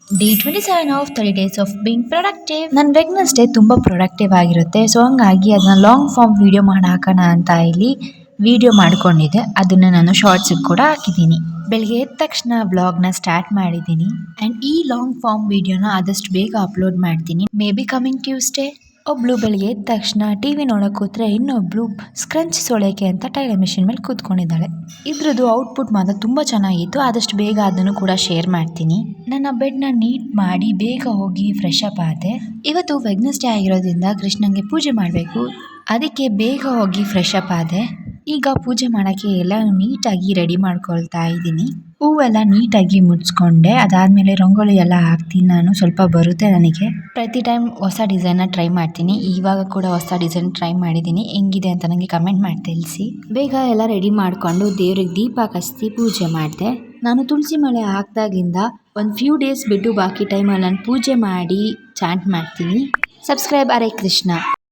Day 27 of 30 days of being productive. ನನ್ನ Wednesday ತುಂಬ productive ಆಗಿರುತ್ತೆ. ಸೊ ಹಂಗಾಗಿ ಅದನ್ನ ಲಾಂಗ್ ಫಾರ್ಮ್ ವಿಡಿಯೋ ಮಾಡಿ ಹಾಕೋಣ ಅಂತ ಇಲ್ಲಿ ವಿಡಿಯೋ ಮಾಡ್ಕೊಂಡಿದ್ದೆ. ಅದನ್ನ ನಾನು ಶಾರ್ಟ್ಸಿಗೆ ಕೂಡ ಹಾಕಿದ್ದೀನಿ. ಬೆಳಿಗ್ಗೆ ಎದ್ದ ತಕ್ಷಣ ವ್ಲಾಗ್ನ ಸ್ಟಾರ್ಟ್ ಮಾಡಿದ್ದೀನಿ ಆ್ಯಂಡ್ ಈ ಲಾಂಗ್ ಫಾರ್ಮ್ ವಿಡಿಯೋನ ಆದಷ್ಟು ಬೇಗ ಅಪ್ಲೋಡ್ ಮಾಡ್ತೀನಿ. May be coming Tuesday. ಒಬ್ಳು ಬೆಳಿಗ್ಗೆ ಎದ್ದ ತಕ್ಷಣ ಟಿವಿ ನೋಡಕ್ ಕೂತ್ರೆ ಇನ್ನೊಬ್ಳು ಸ್ಕ್ರಂಚ್ ಸೊಳೆಕೆ ಅಂತ ಟೈಲರ್ ಮಿಷಿನ್ ಮೇಲೆ ಕೂತ್ಕೊಂಡಿದ್ದಾಳೆ. ಇದ್ರದ್ದು ಔಟ್ಪುಟ್ ಮಾತ್ರ ತುಂಬ ಚೆನ್ನಾಗಿತ್ತು. ಆದಷ್ಟು ಬೇಗ ಅದನ್ನು ಕೂಡ ಶೇರ್ ಮಾಡ್ತೀನಿ. ನನ್ನ ಬೆಡ್ನ ನೀಟ್ ಮಾಡಿ ಬೇಗ ಹೋಗಿ ಫ್ರೆಶ್ ಅಪ್ ಆದೆ. ಇವತ್ತು ವೆಡ್ನೆಸ್ಡೇ ಆಗಿರೋದ್ರಿಂದ ಕೃಷ್ಣಂಗೆ ಪೂಜೆ ಮಾಡಬೇಕು, ಅದಕ್ಕೆ ಬೇಗ ಹೋಗಿ ಫ್ರೆಶ್ ಅಪ್ ಆದೆ. ಈಗ ಪೂಜೆ ಮಾಡೋಕ್ಕೆ ಎಲ್ಲ ನೀಟಾಗಿ ರೆಡಿ ಮಾಡ್ಕೊಳ್ತಾ ಇದ್ದೀನಿ. ಹೂವೆಲ್ಲ ನೀಟಾಗಿ ಮುಡ್ಸ್ಕೊಂಡೆ. ಅದಾದಮೇಲೆ ರಂಗೋಲಿ ಎಲ್ಲ ಹಾಕ್ತೀನಿ. ನಾನು ಸ್ವಲ್ಪ ಬರುತ್ತೆ ನನಗೆ. ಪ್ರತಿ ಟೈಮ್ ಹೊಸ ಡಿಸೈನ್ನ ಟ್ರೈ ಮಾಡ್ತೀನಿ. ಇವಾಗ ಕೂಡ ಹೊಸ ಡಿಸೈನ್ ಟ್ರೈ ಮಾಡಿದ್ದೀನಿ. ಹೆಂಗಿದೆ ಅಂತ ನನಗೆ ಕಮೆಂಟ್ ಮಾಡಿ ತಿಳಿಸಿ. ಬೇಗ ಎಲ್ಲ ರೆಡಿ ಮಾಡಿಕೊಂಡು ದೇವ್ರಿಗೆ ದೀಪ ಹಚ್ಚಿ ಪೂಜೆ ಮಾಡಿದೆ. ನಾನು ತುಳಸಿ ಮಾಲೆ ಹಾಕ್ದಾಗಿಂದ ಒಂದು ಫ್ಯೂ ಡೇಸ್ ಬಿಟ್ಟು ಬಾಕಿ ಟೈಮಲ್ಲಿ ನಾನು ಪೂಜೆ ಮಾಡಿ ಚಾಂಟ್ ಮಾಡ್ತೀನಿ. ಸಬ್ಸ್ಕ್ರೈಬ್ ಹರೇ ಕೃಷ್ಣ.